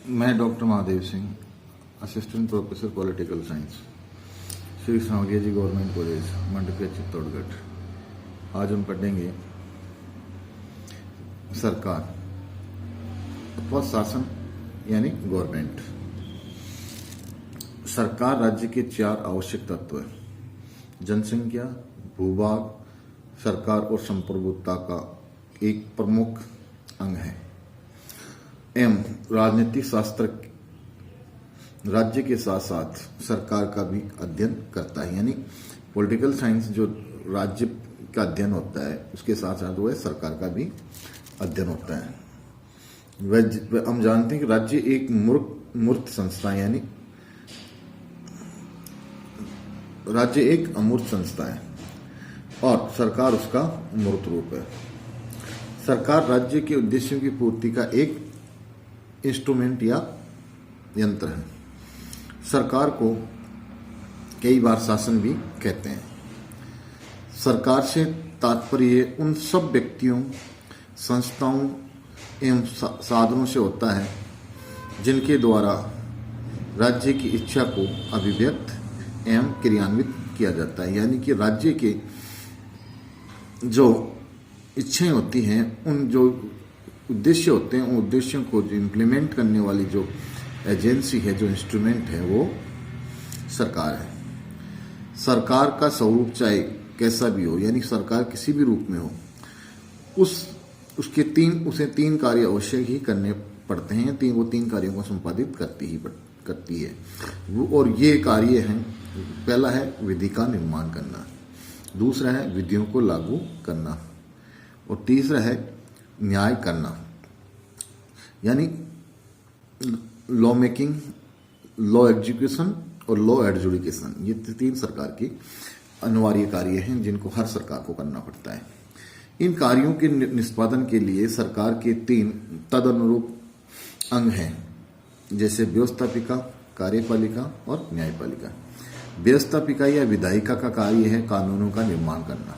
मैं doctor Mahadev Singh, assistant professor political science, Shri Sanwariya ji government college, Mandphiya, Chittorgarh. आज हम पढ़ेंगे सरकार अथवा शासन यानी गवर्नमेंट। सरकार राज्य के 4 आवश्यक तत्व हैं: जनसंख्या, भूभाग, सरकार और संप्रभुता का एक प्रमुख अंग है। एवं राजनीतिक शास्त्र राज्य के साथ साथ सरकार का भी अध्ययन करता है, यानी पॉलिटिकल साइंस जो राज्य का अध्ययन होता है उसके साथ साथ वो है सरकार का भी अध्ययन होता है। हम जानते हैं कि राज्य एक मूर्त संस्था है, यानी राज्य एक अमूर्त संस्था है और सरकार उसका मूर्त रूप है। सरकार राज्य के उद्देश्यों की पूर्ति का एक इंस्ट्रूमेंट या यंत्र है। सरकार को कई बार शासन भी कहते हैं। सरकार से तात्पर्य उन सब व्यक्तियों, संस्थाओं एवं साधनों से होता है जिनके द्वारा राज्य की इच्छा को अभिव्यक्त एवं क्रियान्वित किया जाता है। यानी कि राज्य के जो इच्छाएं होती हैं, उन जो उद्देश्य होते हैं, उन उद्देश्यों को जो इम्प्लीमेंट करने वाली जो एजेंसी है, जो इंस्ट्रूमेंट है, वो सरकार है। सरकार का स्वरूप चाहे कैसा भी हो, यानी सरकार किसी भी रूप में हो, उसे 3 कार्य अवश्य ही करने पड़ते हैं। वो 3 कार्यों को संपादित करती है और ये कार्य हैं: पहला है विधि का निर्माण करना, दूसरा है विधियों को लागू करना और तीसरा है न्याय करना, यानी लॉ मेकिंग, लॉ एग्जीक्यूशन और लॉ एडजुडिकेशन। ये 3 सरकार की अनिवार्य कार्य हैं जिनको हर सरकार को करना पड़ता है। इन कार्यों के निष्पादन के लिए सरकार के 3 तदनुरूप अंग हैं, जैसे व्यवस्थापिका, कार्यपालिका और न्यायपालिका। व्यवस्थापिका या विधायिका का कार्य है कानूनों का निर्माण करना।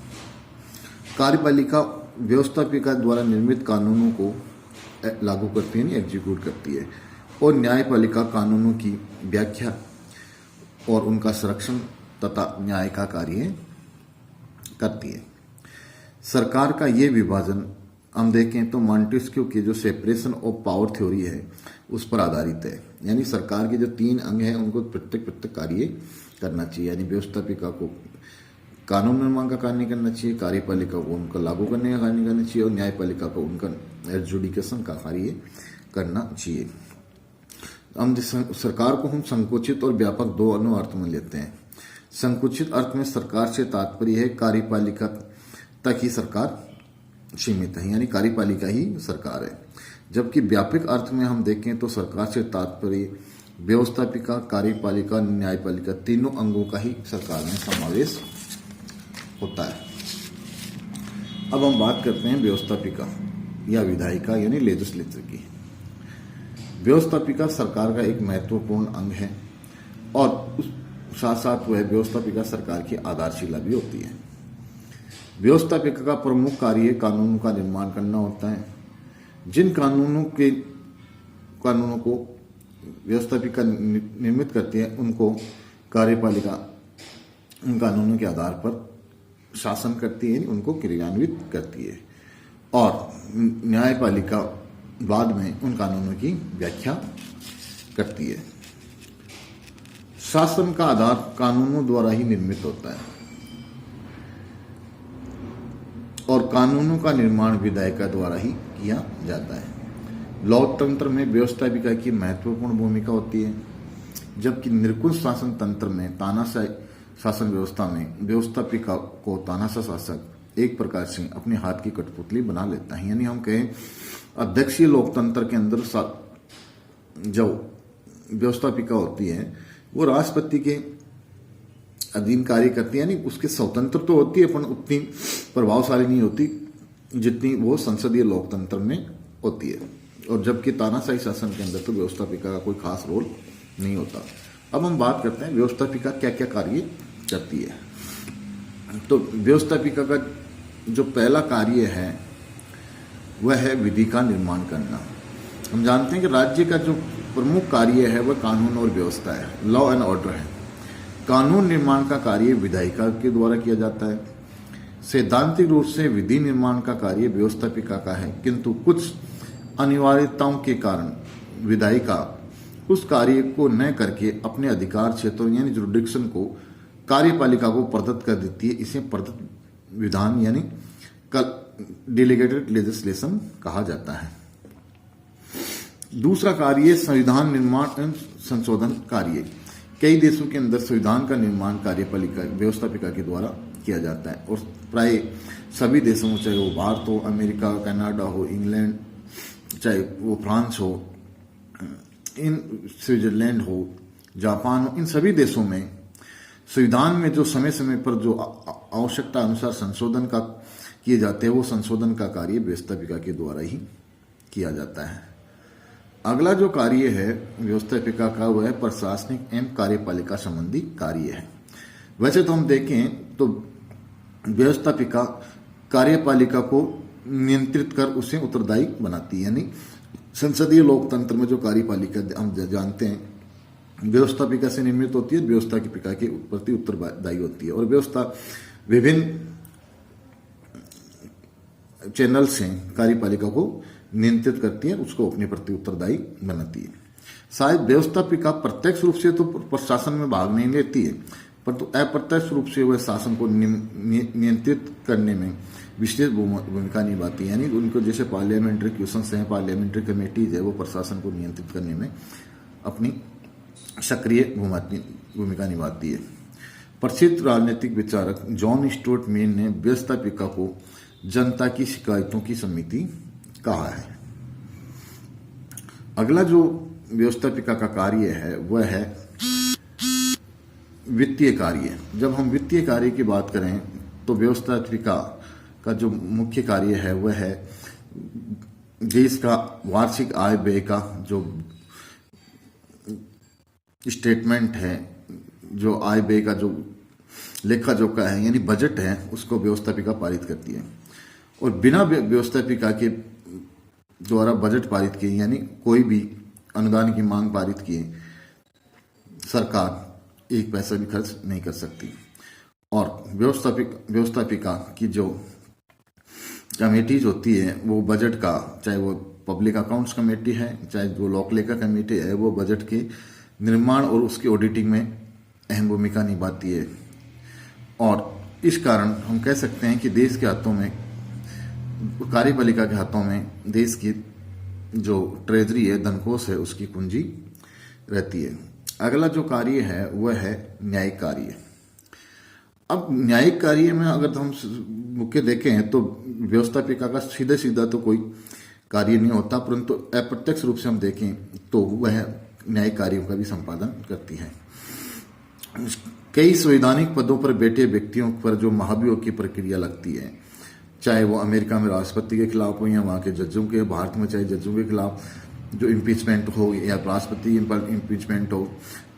कार्यपालिका व्यवस्थापिका द्वारा निर्मित कानूनों को लागू करती है, एग्जीक्यूट करती है। और न्यायपालिका कानूनों की व्याख्या और उनका संरक्षण तथा न्याय का कार्य करती है। सरकार का ये विभाजन हम देखें तो मॉन्टेस्क्यू के जो सेपरेशन ऑफ पावर थ्योरी है उस पर आधारित है। यानी सरकार के जो 3 अंग हैं उनको प्रत्येक कार्य करना चाहिए। यानी व्यवस्थापिका को कानून निर्माण का कार्य करना चाहिए, कार्यपालिका को उनका लागू करने का कार्य करना चाहिए और न्यायपालिका को उनका एडजुडिकेशन का कार्य करना चाहिए। हम सरकार को हम संकुचित और व्यापक 2 अर्थ में लेते हैं। संकुचित अर्थ में सरकार से तात्पर्य है कार्यपालिका तक ही सरकार सीमित है, यानी कार्यपालिका ही सरकार है। जबकि व्यापक अर्थ में हम देखें तो सरकार से तात्पर्य व्यवस्थापिका, कार्यपालिका, न्यायपालिका तीनों अंगों का ही सरकार में समावेश होता है। अब हम बात करते हैं व्यवस्थापिका या विधायिका यानी लेजिस्लेचर की। व्यवस्थापिका सरकार का एक महत्वपूर्ण अंग है और उस साथ साथ वह व्यवस्थापिका सरकार की आधारशिला भी होती है। व्यवस्थापिका का प्रमुख कार्य कानूनों का निर्माण करना होता है। जिन कानूनों को व्यवस्थापिका निर्मित करती है उनको कार्यपालिका उन कानूनों के आधार पर शासन करती है, उनको क्रियान्वित करती है और न्यायपालिका बाद में उन कानूनों की व्याख्या करती है। शासन का आधार कानूनों द्वारा ही निर्मित होता है और कानूनों का निर्माण विधायिका द्वारा ही किया जाता है। लोकतंत्र में व्यवस्थापिका की महत्वपूर्ण भूमिका होती है, जबकि निरंकुश शासन तंत्र में तानाशाही शासन व्यवस्था में व्यवस्थापिका को तानाशाह शासक एक प्रकार से अपने हाथ की कठपुतली बना लेता है। यानी हम कहें अध्यक्षीय लोकतंत्र के अंदर जो व्यवस्थापिका होती है वो राष्ट्रपति के अधीन कार्य करती है, यानी उसके स्वतंत्र तो होती है पर उतनी प्रभावशाली नहीं होती जितनी वो संसदीय लोकतंत्र में होती है। और जबकि तानाशाही शासन के अंदर तो व्यवस्थापिका का कोई खास रोल नहीं होता। अब हम बात करते हैं व्यवस्थापिका क्या क्या कार्य करती है। तो व्यवस्थापिका का जो पहला कार्य है वह है विधि का निर्माण करना। हम जानते हैं कि राज्य का जो प्रमुख कार्य है वह कानून और व्यवस्था है, लॉ एंड ऑर्डर है। कानून निर्माण का कार्य विधायिका के द्वारा किया जाता है। सैद्धांतिक रूप से विधि निर्माण का कार्य व्यवस्थापिका का है, किंतु कुछ अनिवार्यताओं के कारण विधायिका उस कार्य को न करके अपने अधिकार क्षेत्रों यानी जुरिडिक्शन को कार्यपालिका को प्रदत्त कर देती है। इसे प्रदत्त विधान यानी डेलीगेटेड लेजिस्लेशन कहा जाता है। दूसरा कार्य संविधान निर्माण एवं संशोधन कार्य। कई देशों के अंदर संविधान का निर्माण कार्यपालिका व्यवस्थापिका के द्वारा किया जाता है और प्राय सभी देशों में, चाहे वो भारत हो, अमेरिका, कनाडा हो, इंग्लैंड, चाहे वो फ्रांस हो, इन स्विट्जरलैंड हो, जापान हो, इन सभी देशों में संविधान में जो समय समय पर जो आवश्यकता अनुसार संशोधन का किए जाते हैं वो संशोधन का कार्य व्यवस्थापिका के द्वारा ही किया जाता है। अगला जो कार्य है व्यवस्थापिका का वह प्रशासनिक एवं कार्यपालिका संबंधी कार्य है। वैसे तो हम देखें तो व्यवस्थापिका कार्यपालिका को नियंत्रित कर उसे उत्तरदायी बनाती है, यानी संसदीय लोकतंत्र में जो कार्यपालिका हम जानते हैं व्यवस्थापिका से निर्मित होती है, व्यवस्थापिका के प्रति उत्तरदायी होती है और व्यवस्था विभिन्न चैनल से कार्यपालिका को नियंत्रित करती है, उसको अपने प्रति उत्तरदायी बनाती है। शायद व्यवस्थापिका प्रत्यक्ष रूप से तो प्रशासन में भाग नहीं लेती है, परंतु अप्रत्यक्ष रूप से वह शासन को नियंत्रित करने में विशेष भूमिका निभाती है। यानी उनको जैसे पार्लियामेंट्री क्वेश्चंस हैं, पार्लियामेंट्री कमेटीज है, वो प्रशासन को नियंत्रित करने में अपनी सक्रिय भूमिका निभाती है। प्रसिद्ध राजनीतिक विचारक जॉन स्टुअर्ट मिल ने व्यवस्थापिका को जनता की शिकायतों की समिति कहा है। अगला जो व्यवस्थापिका का कार्य है वह है वित्तीय कार्य। जब हम वित्तीय कार्य की बात करें तो व्यवस्थापिका का जो मुख्य कार्य है वह है देश का वार्षिक आय व्यय का जो स्टेटमेंट है, जो आय व्यय का जो लेखा जोखा है यानी बजट है, उसको व्यवस्थापिका पारित करती है। और बिना व्यवस्थापिका के द्वारा बजट पारित किए यानी कोई भी अनुदान की मांग पारित किए सरकार एक पैसा भी खर्च नहीं कर सकती। और व्यवस्थापिका की जो कमेटीज होती है वो बजट का, चाहे वो पब्लिक अकाउंट्स कमेटी है, चाहे वो लोक लेखा कमेटी है, वो बजट के निर्माण और उसकी ऑडिटिंग में अहम भूमिका निभाती है। और इस कारण हम कह सकते हैं कि देश के हाथों में, कार्यपालिका के हाथों में देश की जो ट्रेजरी है, धनकोष है, उसकी पूंजी रहती है। अगला जो कार्य है वह है न्यायिक कार्य। अब न्यायिक कार्य में अगर हम मुख्य देखें तो व्यवस्थापिका का सीधा सीधा तो कोई कार्य नहीं होता, परंतु अप्रत्यक्ष रूप से हम देखें तो वह न्यायिक कार्यों का भी संपादन करती है। कई संवैधानिक पदों पर बैठे व्यक्तियों पर जो महाभियोग की प्रक्रिया लगती है, चाहे वो अमेरिका में राष्ट्रपति के खिलाफ हो या वहाँ के जजों के, भारत में चाहे जजों के खिलाफ जो इम्पीचमेंट हो या राष्ट्रपति इम्पीचमेंट हो,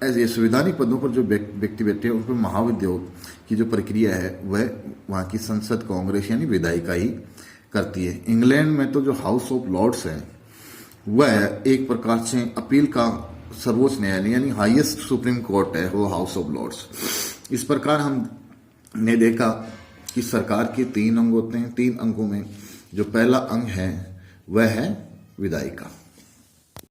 ऐसे संवैधानिक पदों पर जो व्यक्ति बैठे हैं उन पर महाभियोग की जो प्रक्रिया है वह वहाँ की संसद, कांग्रेस यानी विधायिका ही करती है। इंग्लैंड में तो जो हाउस ऑफ लॉर्ड्स है वह एक प्रकार से अपील का सर्वोच्च न्यायालय यानी हाईएस्ट सुप्रीम कोर्ट है, वो हाउस ऑफ लॉर्ड्स। इस प्रकार हमने देखा कि सरकार के 3 अंग होते हैं। 3 अंगों में जो पहला अंग है वह है विधायिका।